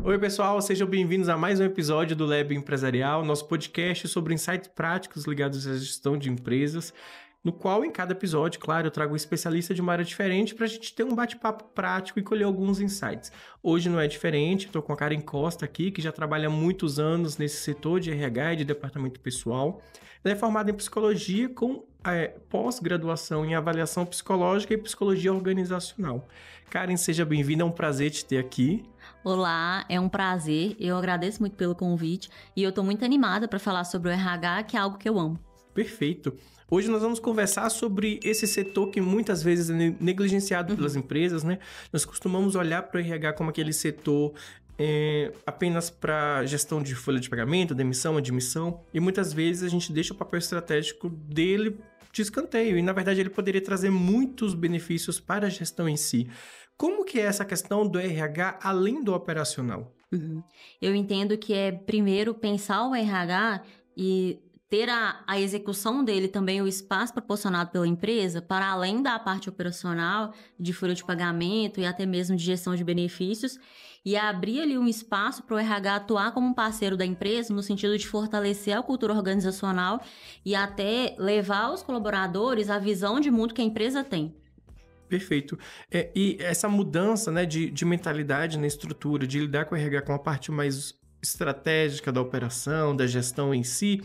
Oi, pessoal, sejam bem-vindos a mais um episódio do Lab Empresarial, nosso podcast sobre insights práticos ligados à gestão de empresas, no qual, em cada episódio, claro, eu trago um especialista de uma área diferente para a gente ter um bate-papo prático e colher alguns insights. Hoje não é diferente, estou com a Karen Costa aqui, que já trabalha há muitos anos nesse setor de RH e de departamento pessoal. Ela é formada em psicologia com pós-graduação em avaliação psicológica e psicologia organizacional. Karen, seja bem-vinda, é um prazer te ter aqui. Olá, é um prazer, eu agradeço muito pelo convite e eu estou muito animada para falar sobre o RH, que é algo que eu amo. Perfeito. Hoje nós vamos conversar sobre esse setor que muitas vezes é negligenciado pelas empresas, né? Nós costumamos olhar para o RH como aquele setor apenas para gestão de folha de pagamento, demissão, admissão, e muitas vezes a gente deixa o papel estratégico dele de escanteio, e na verdade ele poderia trazer muitos benefícios para a gestão em si. Como que é essa questão do RH além do operacional? Eu entendo que é primeiro pensar o RH e ter a execução dele também, o espaço proporcionado pela empresa, para além da parte operacional, de folha de pagamento e até mesmo de gestão de benefícios, e abrir ali um espaço para o RH atuar como um parceiro da empresa, no sentido de fortalecer a cultura organizacional e até levar aos colaboradores a visão de mundo que a empresa tem. Perfeito. E essa mudança, né, de mentalidade na estrutura, de lidar com o RH com a parte mais estratégica da operação, da gestão em si,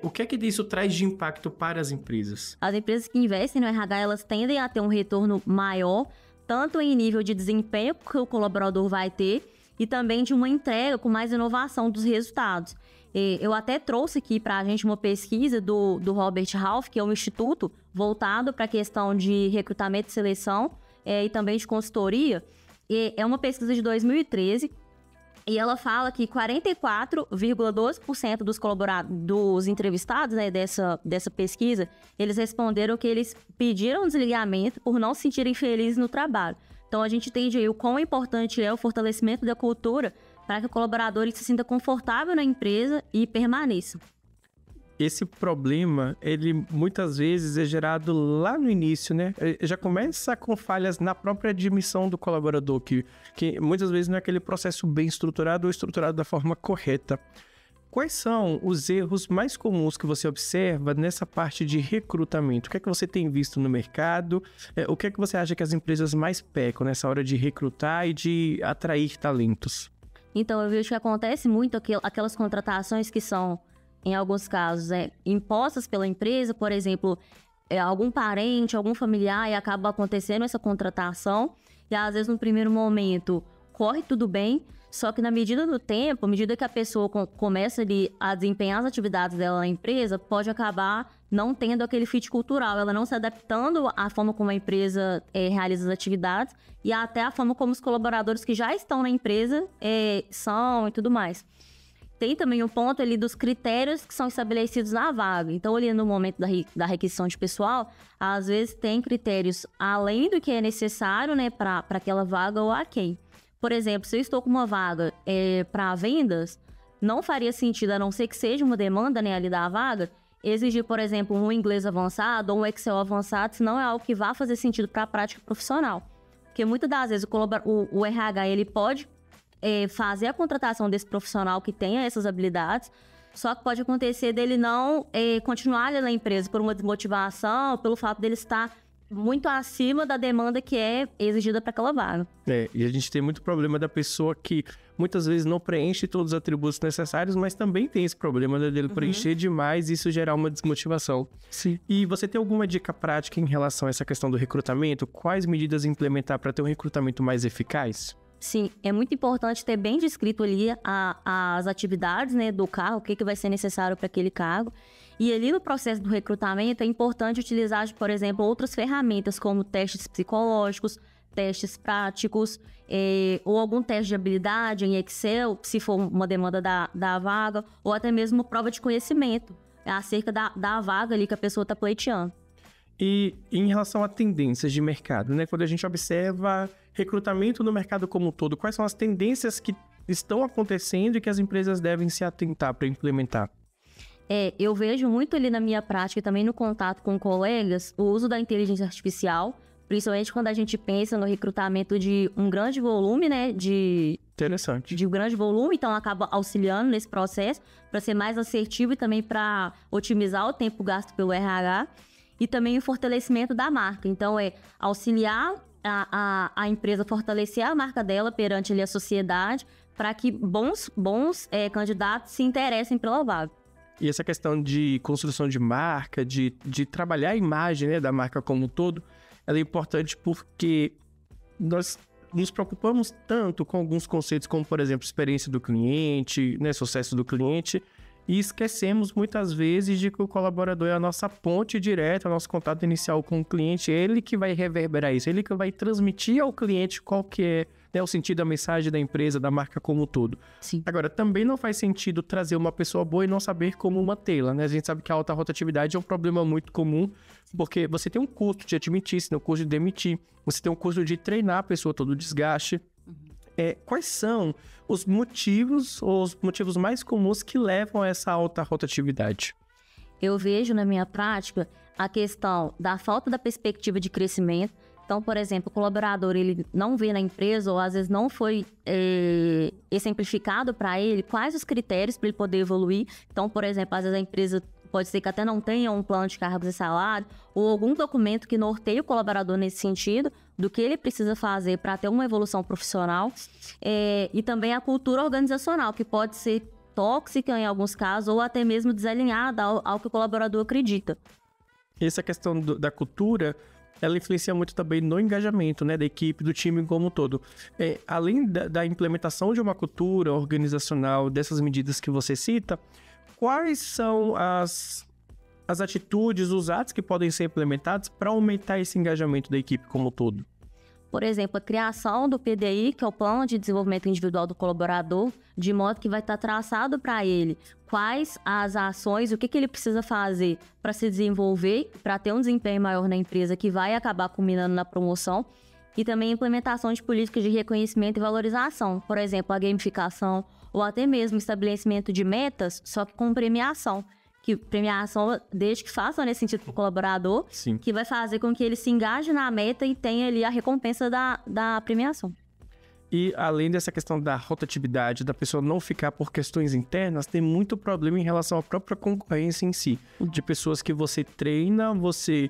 o que é que isso traz de impacto para as empresas? As empresas que investem no RH, elas tendem a ter um retorno maior, tanto em nível de desempenho que o colaborador vai ter, e também de uma entrega com mais inovação dos resultados. Eu até trouxe aqui para a gente uma pesquisa do Robert Half, que é um instituto voltado para a questão de recrutamento e seleção e também de consultoria. É uma pesquisa de 2013, e ela fala que 44,12% dos entrevistados, né, dessa pesquisa, eles responderam que eles pediram desligamento por não se sentirem felizes no trabalho. Então, a gente entende aí o quão importante é o fortalecimento da cultura para que o colaborador se sinta confortável na empresa e permaneça. Esse problema, ele muitas vezes é gerado lá no início, né? Já começa com falhas na própria admissão do colaborador, que muitas vezes não é aquele processo bem estruturado ou estruturado da forma correta. Quais são os erros mais comuns que você observa nessa parte de recrutamento? O que é que você tem visto no mercado? O que é que você acha que as empresas mais pecam nessa hora de recrutar e de atrair talentos? Então, eu vejo que acontece muito aquelas contratações que são, em alguns casos, impostas pela empresa, por exemplo, algum parente, algum familiar, e acaba acontecendo essa contratação, e às vezes no primeiro momento corre tudo bem, só que na medida do tempo, à medida que a pessoa começa ali a desempenhar as atividades dela na empresa, pode acabar não tendo aquele fit cultural, ela não se adaptando à forma como a empresa realiza as atividades e até a forma como os colaboradores que já estão na empresa são e tudo mais. Tem também um ponto ali dos critérios que são estabelecidos na vaga. Então, ali no momento da requisição de pessoal, às vezes tem critérios além do que é necessário, né, para aquela vaga ou a quem. Por exemplo, se eu estou com uma vaga para vendas, não faria sentido, a não ser que seja uma demanda, né, ali da vaga, exigir, por exemplo, um inglês avançado ou um Excel avançado, senão é algo que vai fazer sentido para a prática profissional. Porque muitas das vezes o RH ele pode fazer a contratação desse profissional que tenha essas habilidades, só que pode acontecer dele não continuar ali na empresa por uma desmotivação, pelo fato dele estar muito acima da demanda que é exigida para aquela vaga. E a gente tem muito problema da pessoa que muitas vezes não preenche todos os atributos necessários, mas também tem esse problema dele preencher demais e isso gerar uma desmotivação. Sim. E você tem alguma dica prática em relação a essa questão do recrutamento? Quais medidas implementar para ter um recrutamento mais eficaz? Sim, é muito importante ter bem descrito ali as atividades, né, do cargo, o que vai ser necessário para aquele cargo. E ali no processo do recrutamento é importante utilizar, por exemplo, outras ferramentas como testes psicológicos, testes práticos, ou algum teste de habilidade em Excel, se for uma demanda da vaga, ou até mesmo prova de conhecimento acerca da vaga ali que a pessoa está pleiteando. E em relação a tendências de mercado, né? Quando a gente observa recrutamento no mercado como um todo, quais são as tendências que estão acontecendo e que as empresas devem se atentar para implementar? Eu vejo muito ali na minha prática e também no contato com colegas o uso da inteligência artificial, principalmente quando a gente pensa no recrutamento de um grande volume, né, de Interessante. de grande volume, então acaba auxiliando nesse processo para ser mais assertivo e também para otimizar o tempo gasto pelo RH e também o fortalecimento da marca. Então, é auxiliar a empresa, fortalecer a marca dela perante ali, a sociedade para que bons candidatos se interessem pela vaga. E essa questão de construção de marca, de trabalhar a imagem, né, da marca como um todo, ela é importante porque nós nos preocupamos tanto com alguns conceitos como, por exemplo, experiência do cliente, né, sucesso do cliente, e esquecemos muitas vezes de que o colaborador é a nossa ponte direta, o nosso contato inicial com o cliente, ele que vai reverberar isso, ele que vai transmitir ao cliente qual que é, né, o sentido da mensagem da empresa, da marca como um todo. Sim. Agora, também não faz sentido trazer uma pessoa boa e não saber como mantê-la, né? A gente sabe que a alta rotatividade é um problema muito comum, porque você tem um custo de admitir, você tem um custo de demitir, você tem um custo de treinar a pessoa, todo o desgaste. Quais são os motivos mais comuns que levam a essa alta rotatividade? Eu vejo na minha prática a questão da falta da perspectiva de crescimento. Então, por exemplo, o colaborador ele não vê na empresa ou às vezes não foi exemplificado para ele quais os critérios para ele poder evoluir. Então, por exemplo, às vezes a empresa pode ser que até não tenha um plano de cargos e salário ou algum documento que norteie o colaborador nesse sentido do que ele precisa fazer para ter uma evolução profissional. E também a cultura organizacional, que pode ser tóxica em alguns casos ou até mesmo desalinhada ao que o colaborador acredita. Essa questão da cultura, ela influencia muito também no engajamento, né, da equipe, do time como um todo. Além da implementação de uma cultura organizacional, dessas medidas que você cita, quais são as atitudes, os atos que podem ser implementados para aumentar esse engajamento da equipe como um todo? Por exemplo, a criação do PDI, que é o Plano de Desenvolvimento Individual do Colaborador, de modo que vai estar traçado para ele quais as ações, o que ele precisa fazer para se desenvolver, para ter um desempenho maior na empresa, que vai acabar culminando na promoção, e também a implementação de políticas de reconhecimento e valorização, por exemplo, a gamificação, ou até mesmo o estabelecimento de metas, só que com premiação. Que premiação, desde que faça nesse sentido para o colaborador, Sim. Que vai fazer com que ele se engaje na meta e tenha ali a recompensa da premiação. E além dessa questão da rotatividade, da pessoa não ficar por questões internas, tem muito problema em relação à própria concorrência em si. De pessoas que você treina, você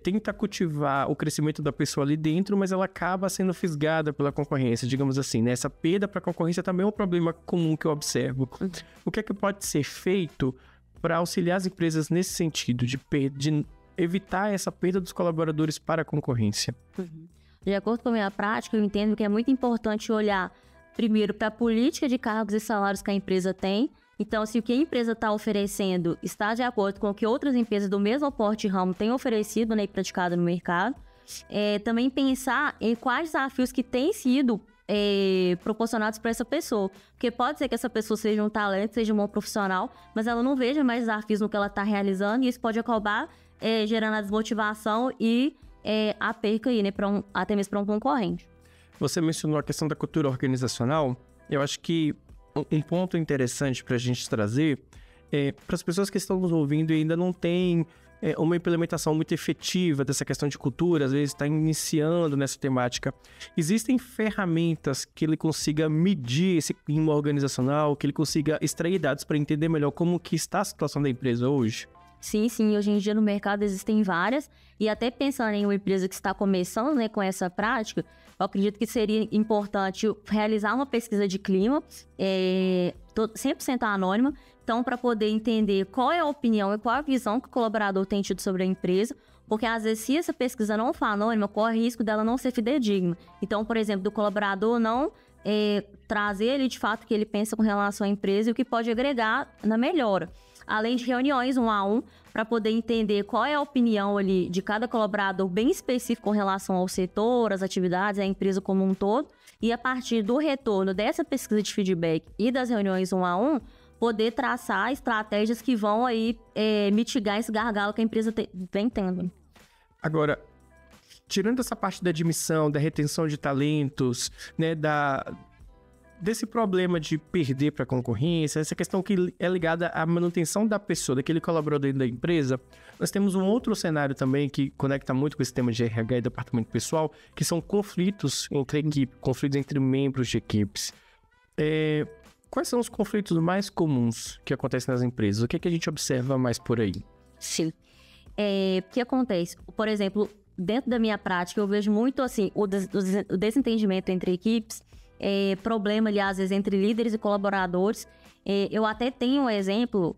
tenta cultivar o crescimento da pessoa ali dentro, mas ela acaba sendo fisgada pela concorrência, digamos assim, né? Essa perda para a concorrência também é um problema comum que eu observo. O que é que pode ser feito para auxiliar as empresas nesse sentido, de evitar essa perda dos colaboradores para a concorrência? De acordo com a minha prática, eu entendo que é muito importante olhar primeiro para a política de cargos e salários que a empresa tem. Então, se o que a empresa está oferecendo está de acordo com o que outras empresas do mesmo porte e ramo têm oferecido, né, e praticado no mercado. Também pensar em quais desafios que têm sido proporcionados para essa pessoa. Porque pode ser que essa pessoa seja um talento, seja um bom profissional, mas ela não veja mais desafios no que ela está realizando, e isso pode acabar gerando a desmotivação e a perca aí, né, até mesmo para um concorrente. Você mencionou a questão da cultura organizacional. Eu acho que um ponto interessante para a gente trazer para as pessoas que estão nos ouvindo e ainda não têm uma implementação muito efetiva dessa questão de cultura, às vezes está iniciando nessa temática. Existem ferramentas que ele consiga medir esse clima organizacional, que ele consiga extrair dados para entender melhor como que está a situação da empresa hoje? Sim, hoje em dia no mercado existem várias, e até pensando em uma empresa que está começando, né, com essa prática, eu acredito que seria importante realizar uma pesquisa de clima 100% anônima, então para poder entender qual é a opinião e qual a visão que o colaborador tem tido sobre a empresa, porque às vezes se essa pesquisa não for anônima, corre risco dela não ser fidedigna. Então, por exemplo, do colaborador não trazer ele de fato o que ele pensa com relação à empresa e o que pode agregar na melhora. Além de reuniões 1 a 1, para poder entender qual é a opinião ali de cada colaborador bem específico com relação ao setor, às atividades, à empresa como um todo. E a partir do retorno dessa pesquisa de feedback e das reuniões 1 a 1, poder traçar estratégias que vão aí mitigar esse gargalo que a empresa vem tendo. Agora, tirando essa parte da admissão, da retenção de talentos, né, desse problema de perder para a concorrência, essa questão que é ligada à manutenção da pessoa, daquele colaborador dentro da empresa, nós temos um outro cenário também que conecta muito com esse tema de RH e departamento pessoal, que são conflitos entre equipe, conflitos entre membros de equipes. Quais são os conflitos mais comuns que acontecem nas empresas? O que é que a gente observa mais por aí? Sim. O que acontece? Por exemplo, dentro da minha prática, eu vejo muito assim, o desentendimento entre equipes, problema ali, às vezes, entre líderes e colaboradores. Eu até tenho um exemplo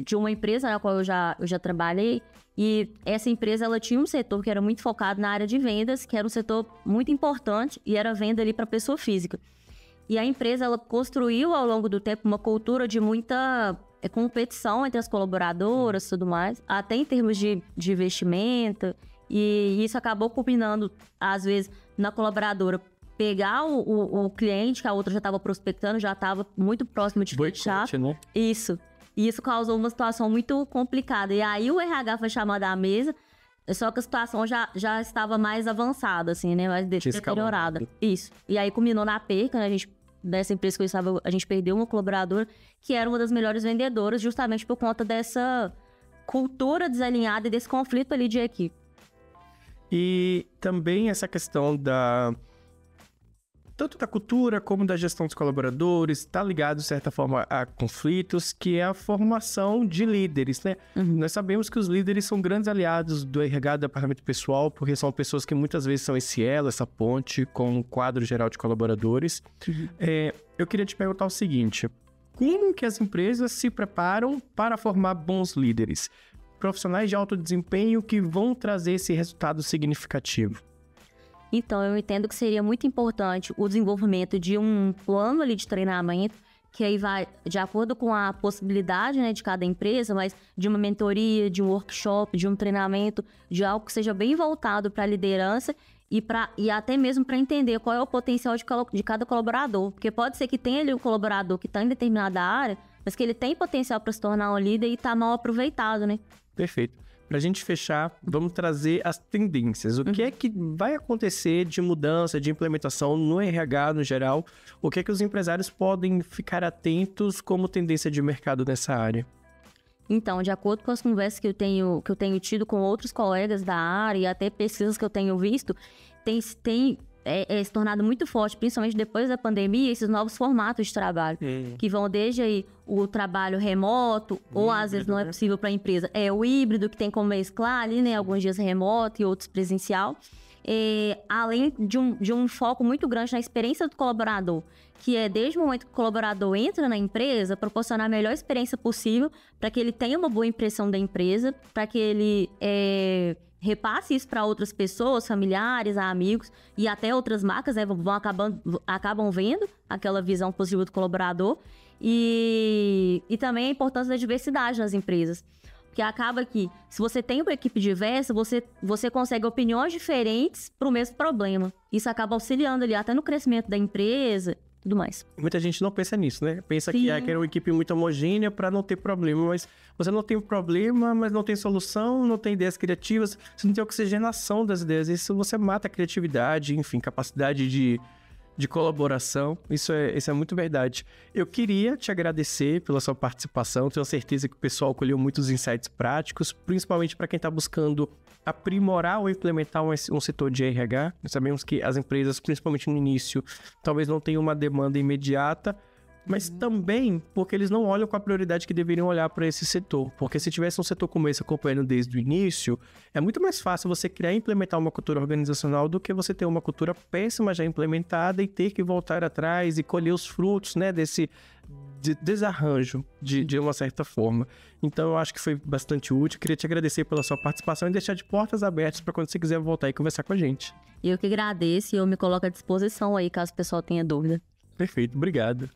de uma empresa na qual eu já trabalhei, e essa empresa ela tinha um setor que era muito focado na área de vendas, que era um setor muito importante, e era venda ali para pessoa física. E a empresa ela construiu ao longo do tempo uma cultura de muita competição entre as colaboradoras e tudo mais, até em termos de investimento, e isso acabou culminando, às vezes, na colaboradora pegar o cliente que a outra já estava prospectando, já estava muito próximo de fechar. Né? Isso. E isso causou uma situação muito complicada. E aí o RH foi chamado à mesa, só que a situação já estava mais avançada, assim, né? Mais deteriorada. Isso. E aí culminou na perca, né? Dessa empresa que eu estava, a gente perdeu uma colaboradora que era uma das melhores vendedoras, justamente por conta dessa cultura desalinhada e desse conflito ali de equipe. E também essa questão tanto da cultura como da gestão dos colaboradores, está ligado, de certa forma, a conflitos, que é a formação de líderes, né? Nós sabemos que os líderes são grandes aliados do RH, do departamento pessoal, porque são pessoas que muitas vezes são esse elo, essa ponte com o quadro geral de colaboradores. Eu queria te perguntar o seguinte: como que as empresas se preparam para formar bons líderes? Profissionais de alto desempenho que vão trazer esse resultado significativo. Então, eu entendo que seria muito importante o desenvolvimento de um plano ali de treinamento, que aí vai de acordo com a possibilidade, né, de cada empresa, mas de uma mentoria, de um workshop, de um treinamento, de algo que seja bem voltado para a liderança e até mesmo para entender qual é o potencial de cada colaborador. Porque pode ser que tenha ali um colaborador que está em determinada área, mas que ele tem potencial para se tornar um líder e está mal aproveitado, né? Perfeito. Para a gente fechar, vamos trazer as tendências. O que é que vai acontecer de mudança, de implementação no RH no geral? O que é que os empresários podem ficar atentos como tendência de mercado nessa área? Então, de acordo com as conversas que eu tenho tido com outros colegas da área e até pesquisas que eu tenho visto, tem se tornado muito forte, principalmente depois da pandemia, esses novos formatos de trabalho, que vão desde aí o trabalho remoto, ou às vezes não é possível para a empresa, o híbrido, que tem como mesclar ali, né, alguns dias remoto e outros presencial, além de um foco muito grande na experiência do colaborador, que é desde o momento que o colaborador entra na empresa, proporcionar a melhor experiência possível para que ele tenha uma boa impressão da empresa, para que ele repasse isso para outras pessoas, familiares, amigos e até outras marcas, né, acabam vendo aquela visão positiva do colaborador. E também a importância da diversidade nas empresas. Porque acaba que, se você tem uma equipe diversa, você consegue opiniões diferentes para o mesmo problema. Isso acaba auxiliando ali até no crescimento da empresa, tudo mais. Muita gente não pensa nisso, né? Pensa que é uma equipe muito homogênea para não ter problema, mas você não tem um problema, mas não tem solução, não tem ideias criativas, você não tem oxigenação das ideias, isso você mata a criatividade, enfim, capacidade de colaboração, isso é muito verdade. Eu queria te agradecer pela sua participação, tenho certeza que o pessoal colheu muitos insights práticos, principalmente para quem está buscando aprimorar ou implementar um setor de RH. Nós sabemos que as empresas, principalmente no início, talvez não tenham uma demanda imediata, mas também porque eles não olham com a prioridade que deveriam olhar para esse setor. Porque se tivesse um setor como esse acompanhando desde o início, é muito mais fácil você criar e implementar uma cultura organizacional do que você ter uma cultura péssima já implementada e ter que voltar atrás e colher os frutos, né, desse desarranjo de uma certa forma. Então eu acho que foi bastante útil. Queria te agradecer pela sua participação e deixar de portas abertas para quando você quiser voltar e conversar com a gente. Eu que agradeço e eu me coloco à disposição aí caso o pessoal tenha dúvida. Perfeito, obrigado.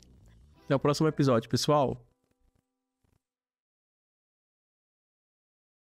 Até o próximo episódio, pessoal.